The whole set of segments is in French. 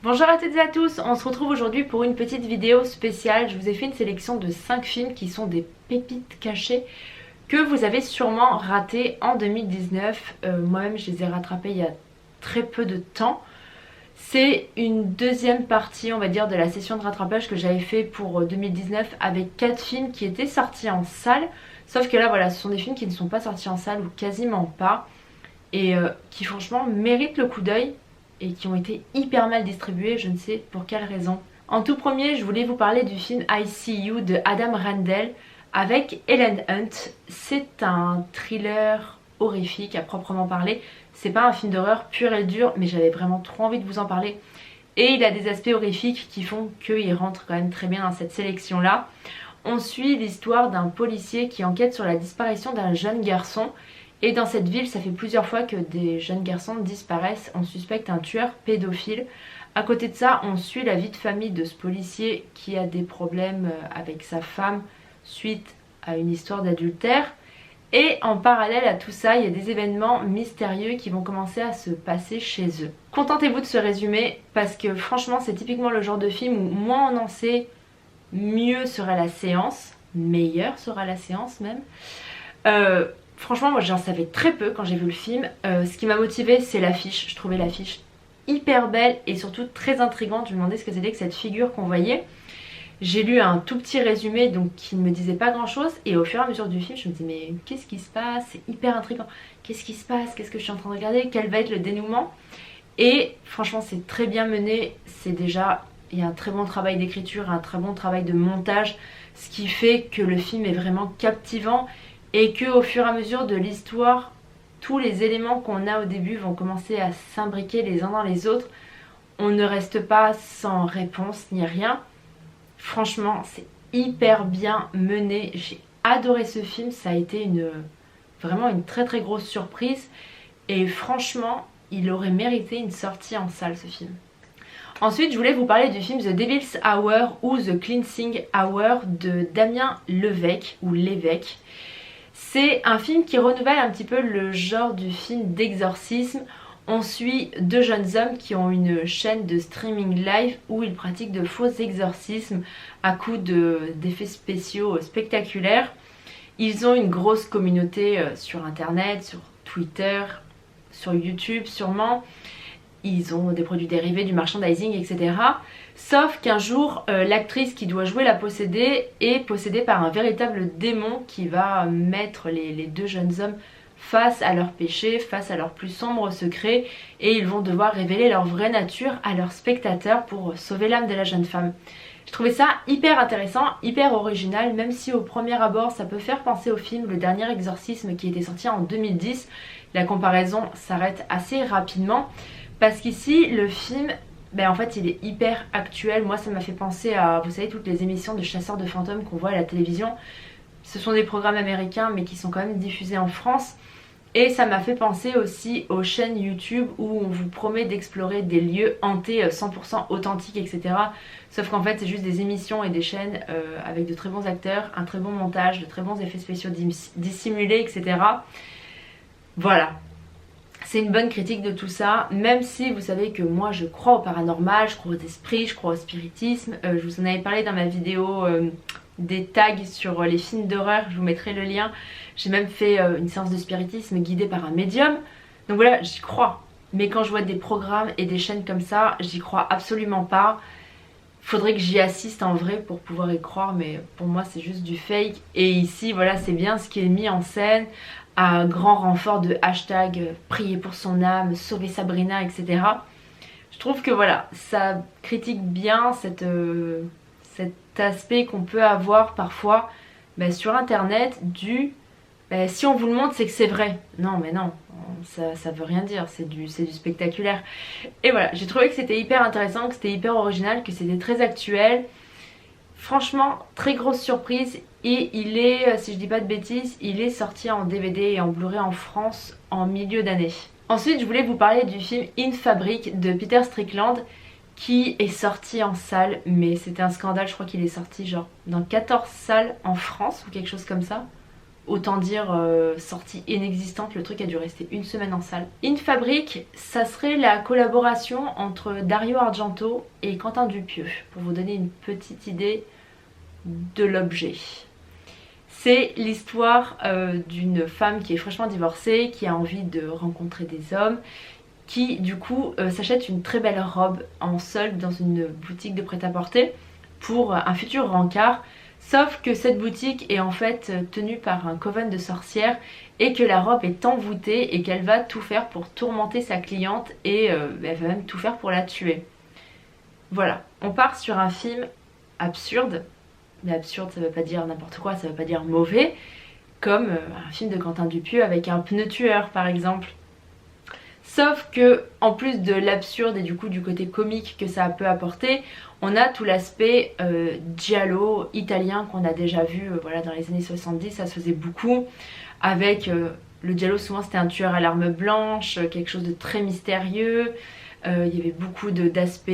Bonjour à toutes et à tous, on se retrouve aujourd'hui pour une petite vidéo spéciale. Je vous ai fait une sélection de 5 films qui sont des pépites cachées que vous avez sûrement ratés en 2019. Moi-même je les ai rattrapés il y a très peu de temps. C'est une deuxième partie on va dire de la session de rattrapage que j'avais fait pour 2019 avec 4 films qui étaient sortis en salle. Sauf que là voilà, ce sont des films qui ne sont pas sortis en salle ou quasiment pas et qui franchement méritent le coup d'œil et qui ont été hyper mal distribués, je ne sais pour quelle raison. En tout premier, je voulais vous parler du film I See You de Adam Randell avec Helen Hunt. C'est un thriller horrifique à proprement parler. C'est pas un film d'horreur pur et dur, mais j'avais vraiment trop envie de vous en parler. Et il a des aspects horrifiques qui font qu'il rentre quand même très bien dans cette sélection-là. On suit l'histoire d'un policier qui enquête sur la disparition d'un jeune garçon. Et dans cette ville, ça fait plusieurs fois que des jeunes garçons disparaissent. On suspecte un tueur pédophile. À côté de ça, on suit la vie de famille de ce policier qui a des problèmes avec sa femme suite à une histoire d'adultère. Et en parallèle à tout ça, il y a des événements mystérieux qui vont commencer à se passer chez eux. Contentez-vous de ce résumé parce que franchement, c'est typiquement le genre de film où moins on en sait, mieux sera la séance. Meilleure sera la séance même. Franchement, moi j'en savais très peu quand j'ai vu le film. Ce qui m'a motivée, c'est l'affiche. Je trouvais l'affiche hyper belle et surtout très intrigante. Je me demandais ce que c'était que cette figure qu'on voyait. J'ai lu un tout petit résumé donc qui ne me disait pas grand chose. Et au fur et à mesure du film, je me dis mais qu'est-ce qui se passe? C'est hyper intriguant. Qu'est-ce qui se passe? Qu'est-ce que je suis en train de regarder? Quel va être le dénouement? Et franchement, c'est très bien mené. C'est déjà, il y a un très bon travail d'écriture, un très bon travail de montage. Ce qui fait que le film est vraiment captivant. Et que au fur et à mesure de l'histoire, tous les éléments qu'on a au début vont commencer à s'imbriquer les uns dans les autres. On ne reste pas sans réponse ni rien. Franchement, c'est hyper bien mené. J'ai adoré ce film. Ça a été vraiment une très très grosse surprise. Et franchement, il aurait mérité une sortie en salle ce film. Ensuite, je voulais vous parler du film The Devil's Hour ou The Cleansing Hour de Damien Levêque ou Lévesque. C'est un film qui renouvelle un petit peu le genre du film d'exorcisme. On suit deux jeunes hommes qui ont une chaîne de streaming live où ils pratiquent de faux exorcismes à coups d'effets spéciaux spectaculaires. Ils ont une grosse communauté sur internet, sur Twitter, sur YouTube sûrement. Ils ont des produits dérivés, du merchandising, etc. Sauf qu'un jour, l'actrice qui doit jouer la possédée est possédée par un véritable démon qui va mettre les deux jeunes hommes face à leurs péchés, face à leurs plus sombres secrets, et ils vont devoir révéler leur vraie nature à leurs spectateurs pour sauver l'âme de la jeune femme. Je trouvais ça hyper intéressant, hyper original, même si au premier abord ça peut faire penser au film Le Dernier Exorcisme qui était sorti en 2010. La comparaison s'arrête assez rapidement. Parce qu'ici, le film, en fait, il est hyper actuel. Moi, ça m'a fait penser à, vous savez, toutes les émissions de chasseurs de fantômes qu'on voit à la télévision. Ce sont des programmes américains, mais qui sont quand même diffusés en France. Et ça m'a fait penser aussi aux chaînes YouTube où on vous promet d'explorer des lieux hantés 100% authentiques, etc. Sauf qu'en fait, c'est juste des émissions et des chaînes avec de très bons acteurs, un très bon montage, de très bons effets spéciaux dissimulés, etc. Voilà. C'est une bonne critique de tout ça, même si vous savez que moi je crois au paranormal, je crois aux esprits, je crois au spiritisme. Je vous en avais parlé dans ma vidéo des tags sur les films d'horreur, je vous mettrai le lien. J'ai même fait une séance de spiritisme guidée par un médium. Donc voilà, j'y crois. Mais quand je vois des programmes et des chaînes comme ça, j'y crois absolument pas. Faudrait que j'y assiste en vrai pour pouvoir y croire, mais pour moi c'est juste du fake. Et ici voilà, c'est bien ce qui est mis en scène, à grand renfort de hashtag prier pour son âme, sauver Sabrina, etc. Je trouve que voilà, ça critique bien cet aspect qu'on peut avoir parfois sur internet du si on vous le montre c'est que c'est vrai. Non mais non, ça veut rien dire, c'est du spectaculaire. Et voilà, j'ai trouvé que c'était hyper intéressant, que c'était hyper original, que c'était très actuel. Franchement, très grosse surprise. Et il est, si je dis pas de bêtises, il est sorti en DVD et en Blu-ray en France en milieu d'année. Ensuite, je voulais vous parler du film In Fabric de Peter Strickland qui est sorti en salle, mais c'était un scandale, je crois qu'il est sorti genre dans 14 salles en France ou quelque chose comme ça. Autant dire sortie inexistante, le truc a dû rester une semaine en salle. In Fabric, ça serait la collaboration entre Dario Argento et Quentin Dupieux, pour vous donner une petite idée de l'objet. C'est l'histoire d'une femme qui est fraîchement divorcée, qui a envie de rencontrer des hommes, qui du coup s'achète une très belle robe en solde dans une boutique de prêt-à-porter pour un futur rencard. Sauf que cette boutique est en fait tenue par un coven de sorcières et que la robe est envoûtée et qu'elle va tout faire pour tourmenter sa cliente et elle va même tout faire pour la tuer. Voilà, on part sur un film absurde, mais absurde ça veut pas dire n'importe quoi, ça veut pas dire mauvais, comme un film de Quentin Dupieux avec un pneu tueur par exemple. Sauf que en plus de l'absurde et du coup du côté comique que ça peut apporter, on a tout l'aspect giallo italien qu'on a déjà vu voilà, dans les années 70, ça se faisait beaucoup avec le giallo, souvent c'était un tueur à l'arme blanche, quelque chose de très mystérieux, il y avait beaucoup d'aspects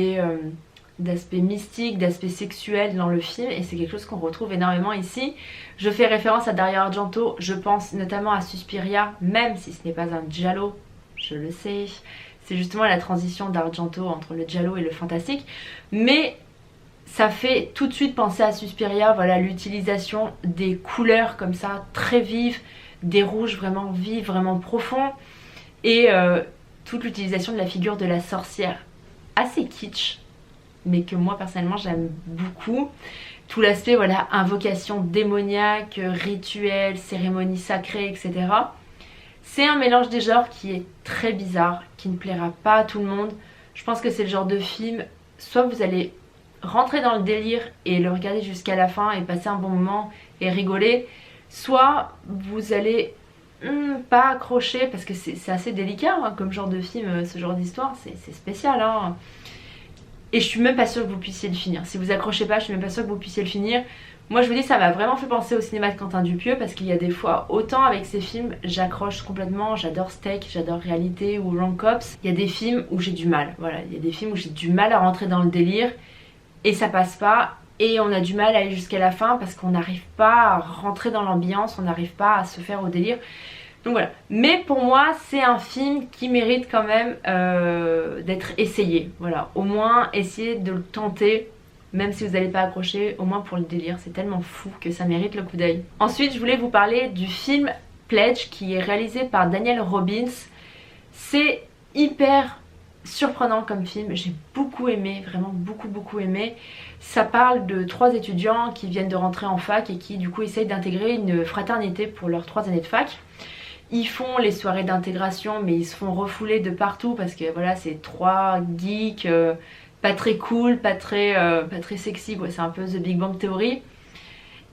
mystiques, d'aspects sexuels dans le film et c'est quelque chose qu'on retrouve énormément ici. Je fais référence à Dario Argento, je pense notamment à Suspiria, même si ce n'est pas un giallo. Je le sais, c'est justement la transition d'Argento entre le giallo et le fantastique, mais ça fait tout de suite penser à Suspiria, voilà, l'utilisation des couleurs comme ça, très vives, des rouges vraiment vifs, vraiment profonds, et toute l'utilisation de la figure de la sorcière, assez kitsch, mais que moi personnellement j'aime beaucoup. Tout l'aspect, voilà, invocation démoniaque, rituel, cérémonie sacrée, etc. C'est un mélange des genres qui est très bizarre, qui ne plaira pas à tout le monde. Je pense que c'est le genre de film, soit vous allez rentrer dans le délire et le regarder jusqu'à la fin et passer un bon moment et rigoler, soit vous allez pas accrocher parce que c'est assez délicat hein, comme genre de film, ce genre d'histoire, c'est spécial hein. Et je suis même pas sûre que vous puissiez le finir. Si vous accrochez pas, je suis même pas sûre que vous puissiez le finir. Moi je vous dis, ça m'a vraiment fait penser au cinéma de Quentin Dupieux parce qu'il y a des fois, autant avec ces films, j'accroche complètement, j'adore Steak, j'adore Réalité ou Wrong Cops. Il y a des films où j'ai du mal, voilà, il y a des films où j'ai du mal à rentrer dans le délire et ça passe pas et on a du mal à aller jusqu'à la fin parce qu'on n'arrive pas à rentrer dans l'ambiance, on n'arrive pas à se faire au délire. Donc voilà, mais pour moi c'est un film qui mérite quand même d'être essayé, voilà, au moins essayer de le tenter. Même si vous n'allez pas accrocher, au moins pour le délire, c'est tellement fou que ça mérite le coup d'œil. Ensuite, je voulais vous parler du film Pledge qui est réalisé par Daniel Robbins. C'est hyper surprenant comme film, j'ai beaucoup aimé, vraiment beaucoup aimé. Ça parle de 3 étudiants qui viennent de rentrer en fac et qui du coup essayent d'intégrer une fraternité pour leurs 3 années de fac. Ils font les soirées d'intégration mais ils se font refouler de partout parce que voilà, c'est 3 geeks... pas très cool, pas très sexy quoi, c'est un peu The Big Bang Theory.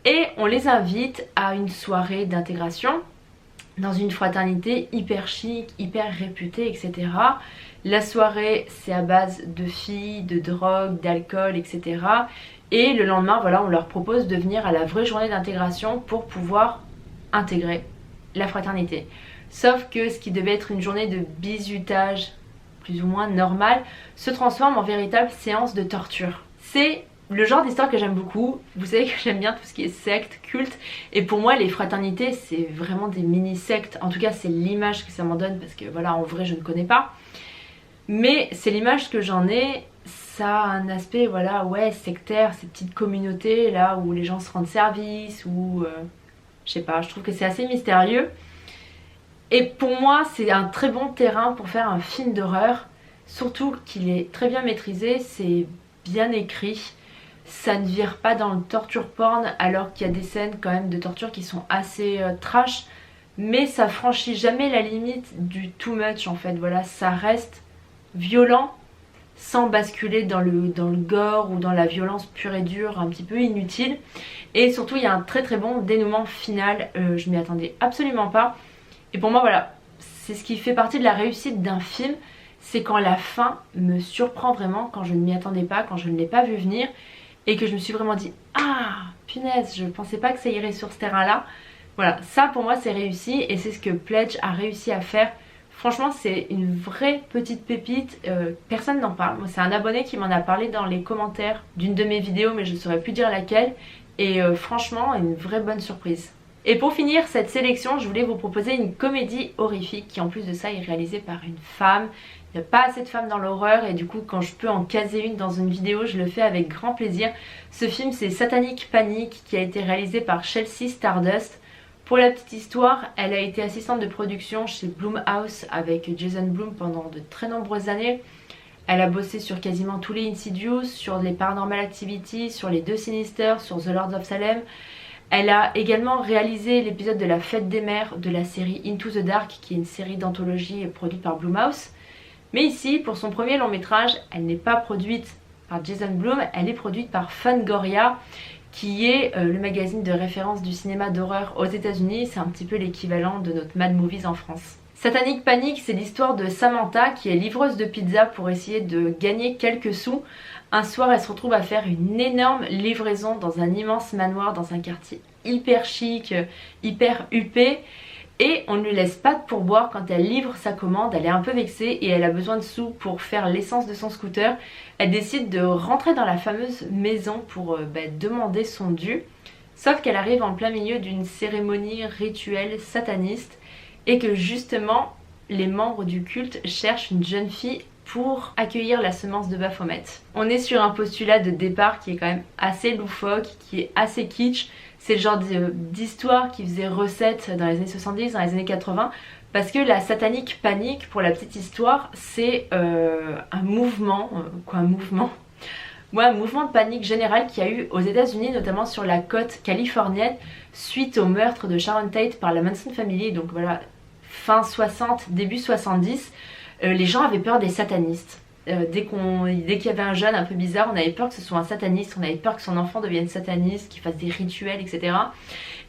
Et on les invite à une soirée d'intégration dans une fraternité hyper chic, hyper réputée, etc. La soirée c'est à base de filles, de drogue, d'alcool, etc. Et le lendemain, voilà, on leur propose de venir à la vraie journée d'intégration pour pouvoir intégrer la fraternité. Sauf que ce qui devait être une journée de bizutage plus ou moins normale se transforme en véritable séance de torture. C'est le genre d'histoire que j'aime beaucoup. Vous savez que j'aime bien tout ce qui est secte, culte, et pour moi les fraternités c'est vraiment des mini-sectes. En tout cas c'est l'image que ça m'en donne parce que voilà, en vrai je ne connais pas, mais c'est l'image que j'en ai. Ça a un aspect voilà, ouais, sectaire, ces petites communautés là où les gens se rendent service ou je sais pas, je trouve que c'est assez mystérieux. Et pour moi c'est un très bon terrain pour faire un film d'horreur, surtout qu'il est très bien maîtrisé, c'est bien écrit, ça ne vire pas dans le torture porn alors qu'il y a des scènes quand même de torture qui sont assez trash, mais ça franchit jamais la limite du too much en fait, voilà, ça reste violent sans basculer dans le gore ou dans la violence pure et dure un petit peu inutile. Et surtout il y a un très bon dénouement final, je m'y attendais absolument pas. Et pour moi voilà, c'est ce qui fait partie de la réussite d'un film, c'est quand la fin me surprend vraiment, quand je ne m'y attendais pas, quand je ne l'ai pas vu venir et que je me suis vraiment dit ah punaise, je pensais pas que ça irait sur ce terrain là. Voilà, ça pour moi c'est réussi et c'est ce que Pledge a réussi à faire. Franchement c'est une vraie petite pépite, personne n'en parle. Moi c'est un abonné qui m'en a parlé dans les commentaires d'une de mes vidéos mais je ne saurais plus dire laquelle. Et franchement une vraie bonne surprise. Et pour finir cette sélection, je voulais vous proposer une comédie horrifique qui en plus de ça est réalisée par une femme. Il n'y a pas assez de femmes dans l'horreur et du coup quand je peux en caser une dans une vidéo, je le fais avec grand plaisir. Ce film c'est Satanic Panic qui a été réalisé par Chelsea Stardust. Pour la petite histoire, elle a été assistante de production chez Blumhouse avec Jason Blum pendant de très nombreuses années. Elle a bossé sur quasiment tous les Insidious, sur les Paranormal Activity, sur les 2 Sinister, sur The Lords of Salem. Elle a également réalisé l'épisode de la Fête des Mères de la série Into the Dark, qui est une série d'anthologie produite par Blumhouse. Mais ici, pour son premier long métrage, elle n'est pas produite par Jason Blum, elle est produite par Fangoria, qui est le magazine de référence du cinéma d'horreur aux États-Unis. C'est un petit peu l'équivalent de notre Mad Movies en France. Satanic Panic, c'est l'histoire de Samantha qui est livreuse de pizza pour essayer de gagner quelques sous. Un soir, elle se retrouve à faire une énorme livraison dans un immense manoir dans un quartier hyper chic, hyper huppé. Et on ne lui laisse pas de pourboire quand elle livre sa commande, elle est un peu vexée et elle a besoin de sous pour faire l'essence de son scooter. Elle décide de rentrer dans la fameuse maison pour demander son dû. Sauf qu'elle arrive en plein milieu d'une cérémonie rituelle sataniste et que justement les membres du culte cherchent une jeune fille pour accueillir la semence de Baphomet. On est sur un postulat de départ qui est quand même assez loufoque, qui est assez kitsch. C'est le genre d'histoire qui faisait recette dans les années 70, dans les années 80, parce que la Satanic Panic, pour la petite histoire, c'est un mouvement, un mouvement de panique générale qu'il y a eu aux États-Unis, notamment sur la côte californienne, suite au meurtre de Sharon Tate par la Manson Family, donc voilà, fin 60, début 70, les gens avaient peur des satanistes. Dès qu'il y avait un jeune un peu bizarre, on avait peur que ce soit un sataniste, on avait peur que son enfant devienne sataniste, qu'il fasse des rituels, etc.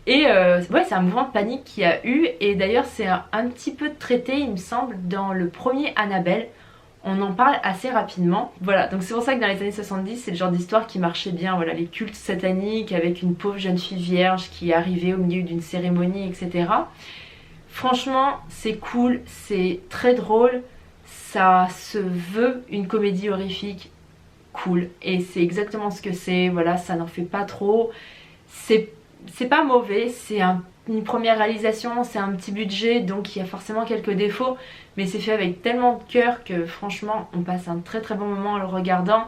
Et ouais, c'est un mouvement de panique qu'il y a eu, et d'ailleurs c'est un petit peu traité, il me semble, dans le premier Annabelle. On en parle assez rapidement. Voilà, donc c'est pour ça que dans les années 70, c'est le genre d'histoire qui marchait bien. Voilà, les cultes sataniques avec une pauvre jeune fille vierge qui est arrivée au milieu d'une cérémonie, etc. Franchement, c'est cool, c'est très drôle. Ça se veut une comédie horrifique cool et c'est exactement ce que c'est. Voilà, ça n'en fait pas trop, c'est pas mauvais, c'est une première réalisation, c'est un petit budget donc il y a forcément quelques défauts, mais c'est fait avec tellement de cœur que franchement on passe un très très bon moment en le regardant.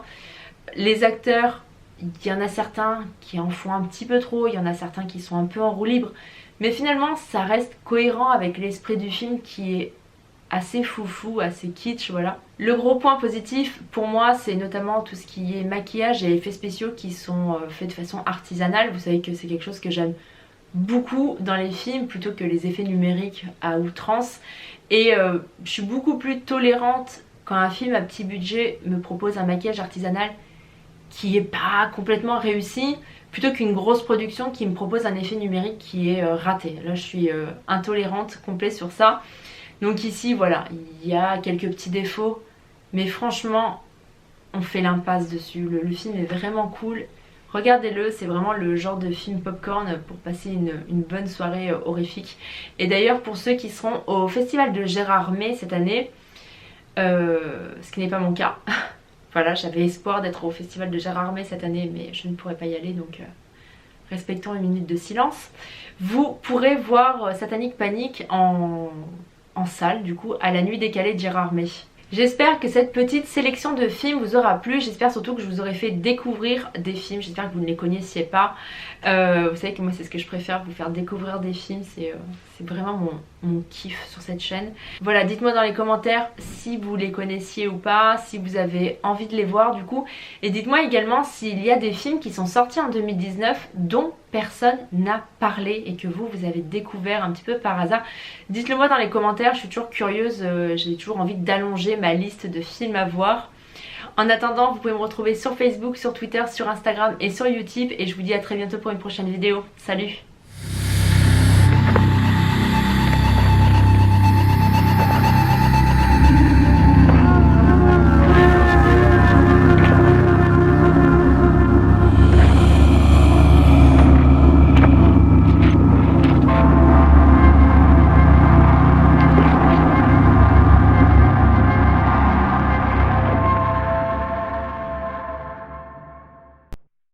Les acteurs, il y en a certains qui en font un petit peu trop, il y en a certains qui sont un peu en roue libre, mais finalement ça reste cohérent avec l'esprit du film qui est assez foufou, assez kitsch, voilà. Le gros point positif pour moi c'est notamment tout ce qui est maquillage et effets spéciaux qui sont faits de façon artisanale. Vous savez que c'est quelque chose que j'aime beaucoup dans les films plutôt que les effets numériques à outrance, et je suis beaucoup plus tolérante quand un film à petit budget me propose un maquillage artisanal qui est pas complètement réussi plutôt qu'une grosse production qui me propose un effet numérique qui est raté. Là je suis intolérante complet sur ça. Donc ici voilà, il y a quelques petits défauts, mais franchement on fait l'impasse dessus. Le film est vraiment cool, regardez-le, c'est vraiment le genre de film popcorn pour passer une bonne soirée horrifique. Et d'ailleurs pour ceux qui seront au festival de Gérardmer cette année, ce qui n'est pas mon cas, voilà, j'avais espoir d'être au festival de Gérardmer cette année mais je ne pourrais pas y aller, donc respectons une minute de silence. Vous pourrez voir Satanic Panic en salle du coup à la nuit décalée de Gérardmer. J'espère que cette petite sélection de films vous aura plu, j'espère surtout que je vous aurai fait découvrir des films, j'espère que vous ne les connaissiez pas. Vous savez que moi c'est ce que je préfère, vous faire découvrir des films, c'est vraiment mon kiff sur cette chaîne. Voilà, dites-moi dans les commentaires si vous les connaissiez ou pas, si vous avez envie de les voir du coup. Et dites-moi également s'il y a des films qui sont sortis en 2019 dont personne n'a parlé et que vous avez découvert un petit peu par hasard. Dites-le moi dans les commentaires, je suis toujours curieuse, j'ai toujours envie d'allonger ma liste de films à voir. En attendant, vous pouvez me retrouver sur Facebook, sur Twitter, sur Instagram et sur YouTube, et je vous dis à très bientôt pour une prochaine vidéo. Salut!